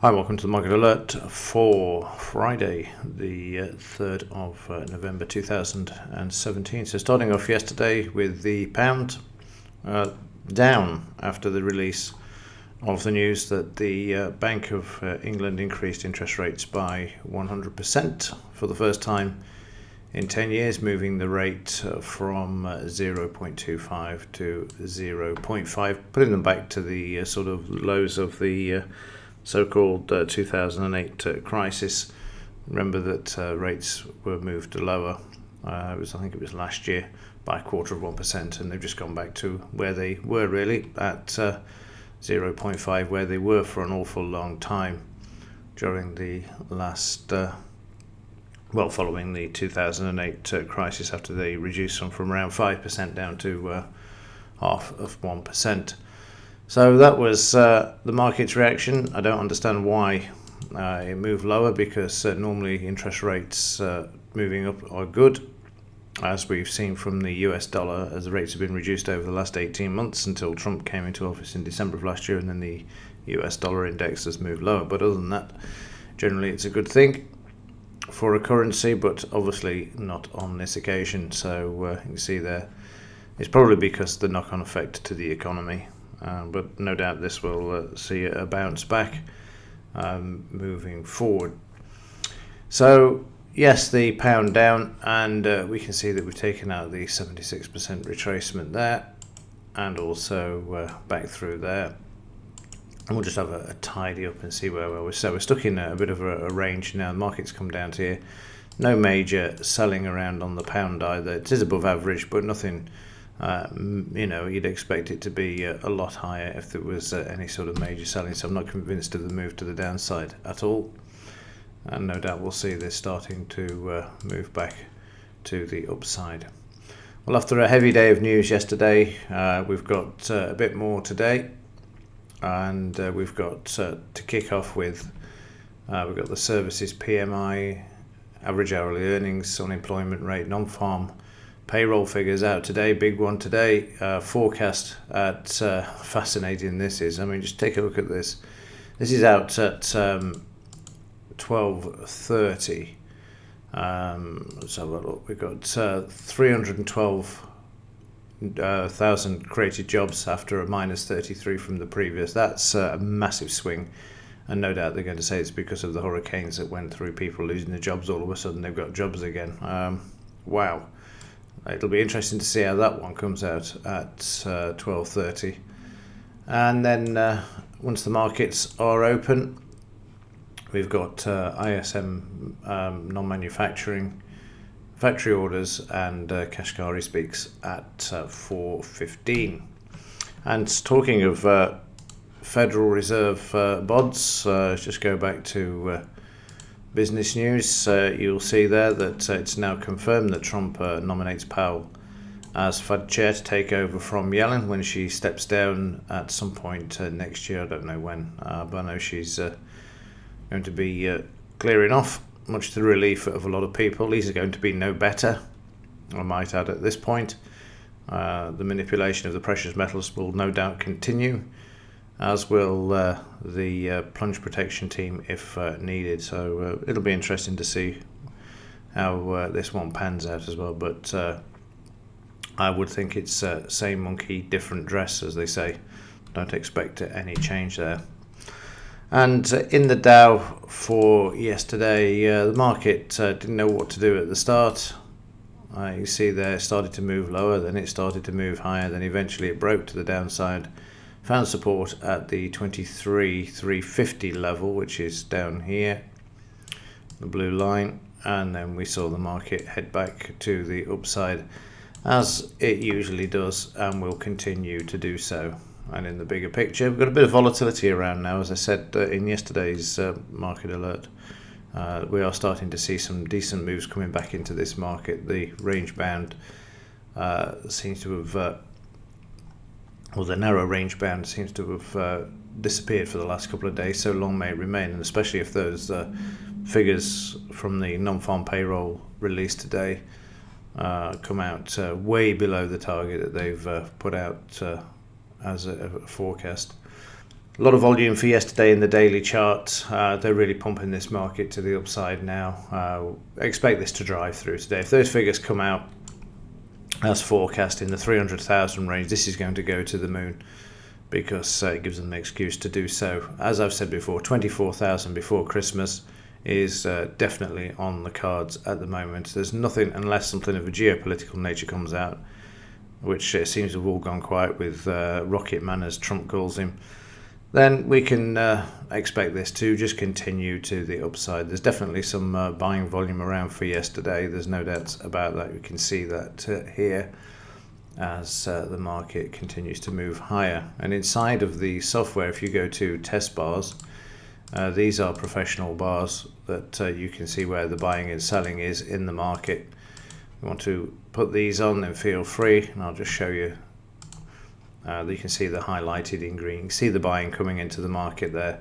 Hi, welcome to the Market Alert for Friday, the 3rd of November 2017. So starting off yesterday with the pound down after the release of the news that the Bank of England increased interest rates by 100% for the first time in 10 years, moving the rate from 0.25 to 0.5, putting them back to the sort of lows of the so-called 2008 crisis. Remember that rates were moved lower. I think it was last year by 0.25%, and they've just gone back to where they were really at 0.5, where they were for an awful long time during the last, following the 2008 crisis, after they reduced them from around 5% down to half of 1%. So that was the market's reaction. I don't understand why it moved lower, because normally interest rates moving up are good, as we've seen from the US dollar, as the rates have been reduced over the last 18 months until Trump came into office in December of last year, and then the US dollar index has moved lower. But other than that, generally it's a good thing for a currency, but obviously not on this occasion. So you can see there, it's probably because of the knock-on effect to the economy. But no doubt this will see a bounce back moving forward. So yes, the pound down, and we can see that we've taken out the 76% retracement there, and also back through there. And we'll just have a tidy up and see where we're. So we're stuck in a bit of a range now. The market's come down to here. No major selling around on the pound either. It is above average, but nothing. You'd expect it to be a lot higher if there was any sort of major selling. So I'm not convinced of the move to the downside at all. And no doubt we'll see this starting to move back to the upside. Well, after a heavy day of news yesterday, we've got a bit more today. And we've got to kick off with, we've got the services PMI, average hourly earnings, unemployment rate, non-farm payroll figures out today. Big one today. Forecast at fascinating this is. I mean, just take a look at this. This is out at 12:30. Let's have a look. We've got 312,000 created jobs after a minus 33 from the previous. That's a massive swing, and no doubt they're going to say it's because of the hurricanes that went through, people losing their jobs. All of a sudden they've got jobs again. Wow. It'll be interesting to see how that one comes out at 12:30. And then once the markets are open, we've got ISM non-manufacturing, factory orders, and Kashkari speaks at 4:15. And talking of Federal Reserve BODs, let's just go back to business news. You'll see there that it's now confirmed that Trump nominates Powell as Fed chair to take over from Yellen when she steps down at some point next year. I don't know when, but I know she's going to be clearing off, much to the relief of a lot of people. These are going to be no better, I might add, at this point. The manipulation of the precious metals will no doubt continue, as will the plunge protection team if needed. So it'll be interesting to see how this one pans out as well. But I would think it's same monkey, different dress, as they say. Don't expect any change there. And in the Dow for yesterday, the market didn't know what to do at the start. You see there, it started to move lower, then it started to move higher, then eventually it broke to the downside. Found support at the 23,350 level, which is down here, the blue line, and then we saw the market head back to the upside, as it usually does, and will continue to do so. And in the bigger picture, we've got a bit of volatility around now, as I said in yesterday's market alert. We are starting to see some decent moves coming back into this market. The range bound seems to have or the narrow range bound seems to have disappeared for the last couple of days. So long may it remain, and especially if those figures from the non-farm payroll released today come out way below the target that they've put out as a forecast. A lot of volume for yesterday in the daily chart. They're really pumping this market to the upside now. Expect this to drive through today. If those figures come out as forecast in the 300,000 range, this is going to go to the moon, because it gives them an excuse to do so. As I've said before, 24,000 before Christmas is definitely on the cards at the moment. There's nothing, unless something of a geopolitical nature comes out, which seems to have all gone quiet with Rocket Man, as Trump calls him, then we can expect this to just continue to the upside. There's definitely some buying volume around for yesterday. There's no doubt about that. You can see that here as the market continues to move higher. And inside of the software, if you go to test bars, these are professional bars that you can see where the buying and selling is in the market. You want to put these on, then feel free, and I'll just show you. You can see the highlighted in green. You can see the buying coming into the market there,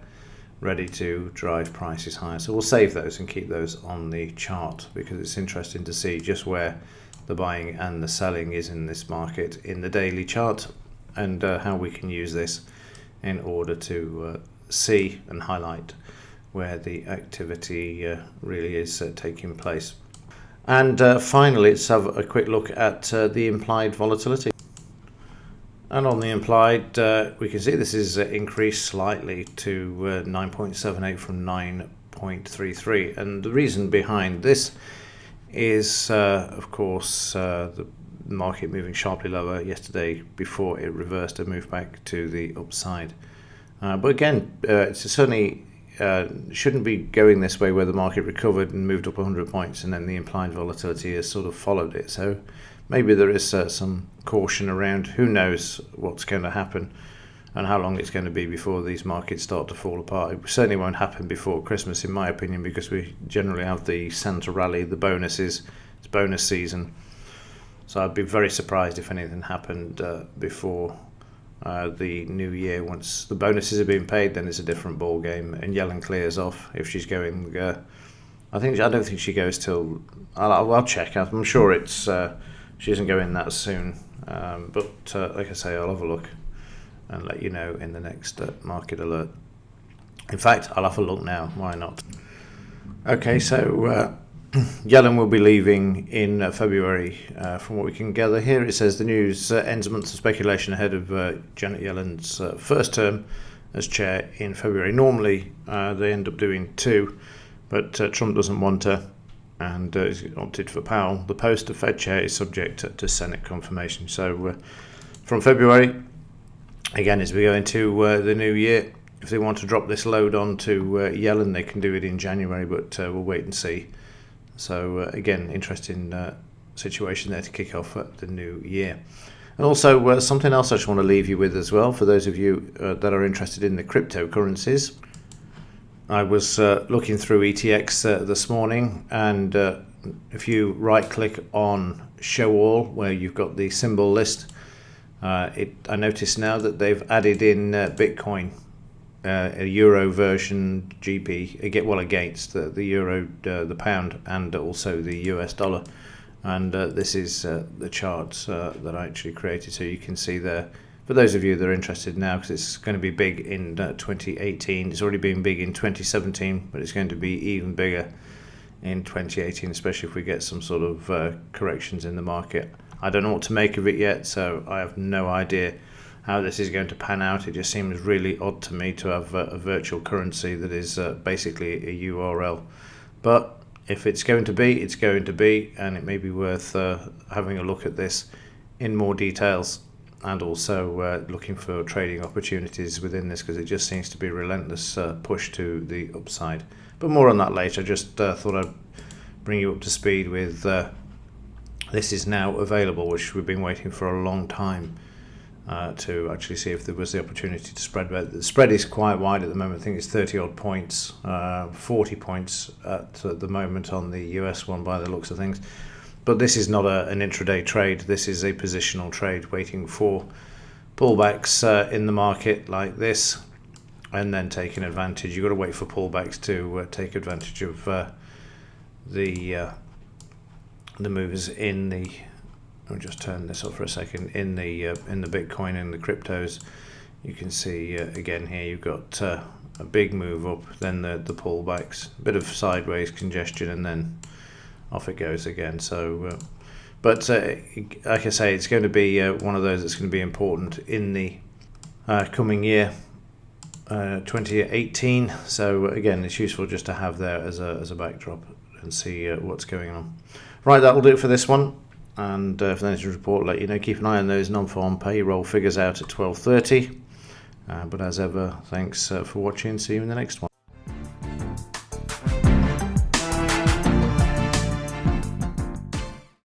ready to drive prices higher. So we'll save those and keep those on the chart, because it's interesting to see just where the buying and the selling is in this market in the daily chart, and how we can use this in order to see and highlight where the activity really is taking place. And finally, let's have a quick look at the implied volatility. And on the implied, we can see this is increased slightly to 9.78 from 9.33. And the reason behind this is, of course, the market moving sharply lower yesterday before it reversed and moved back to the upside. But again, it certainly shouldn't be going this way, where the market recovered and moved up 100 points and then the implied volatility has sort of followed it. So maybe there is some caution around. Who knows what's going to happen and how long it's going to be before these markets start to fall apart. It certainly won't happen before Christmas, in my opinion, because we generally have the Santa rally, the bonuses. It's bonus season. So I'd be very surprised if anything happened before the new year. Once the bonuses have been paid, then it's a different ball game, and Yellen clears off. If she's going, I don't think she goes till. I'll check. I'm sure it's she isn't going that soon. But like I say, I'll have a look and let you know in the next market alert. In fact, I'll have a look now. Why not? Okay, so Yellen will be leaving in February. From what we can gather here, it says the news ends months of speculation ahead of Janet Yellen's first term as chair in February. Normally, they end up doing two, but Trump doesn't want her, and he's opted for Powell. The post of Fed chair is subject to Senate confirmation. So from February, again, as we go into the new year, if they want to drop this load onto Yellen, they can do it in January, but we'll wait and see. So again, interesting situation there to kick off the new year. And also something else I just want to leave you with as well, for those of you that are interested in the cryptocurrencies. I was looking through ETX this morning, and if you right click on show all, where you've got the symbol list, I notice now that they've added in Bitcoin, a euro version GP, against the euro, the pound, and also the US dollar. And this is the chart that I actually created, so you can see there, for those of you that are interested now, because it's going to be big in 2018. It's already been big in 2017, but it's going to be even bigger in 2018, especially if we get some sort of corrections in the market. I don't know what to make of it yet, so I have no idea how this is going to pan out. It just seems really odd to me to have a virtual currency that is basically a URL. But if it's going to be, it's going to be, and it may be worth having a look at this in more details, and also looking for trading opportunities within this, because it just seems to be a relentless push to the upside. But more on that later. Just thought I'd bring you up to speed with this is now available, which we've been waiting for a long time to actually see if there was the opportunity to spread. But the spread is quite wide at the moment. I think it's 30 odd points, 40 points at the moment on the US one by the looks of things. But this is not an intraday trade. This is a positional trade, waiting for pullbacks in the market like this, and then taking advantage. You've got to wait for pullbacks to take advantage of the moves in the. I'll just turn this off for a second. In the Bitcoin and the cryptos, you can see again here you've got a big move up, then the pullbacks, a bit of sideways congestion, and then off it goes again. So but like I say, it's going to be one of those that's going to be important in the coming year, 2018. So again, it's useful just to have there as a backdrop and see what's going on. Right, that will do it for this one. And for the next report, let you know, keep an eye on those non-farm payroll figures out at 12:30. But as ever, thanks for watching. See you in the next one.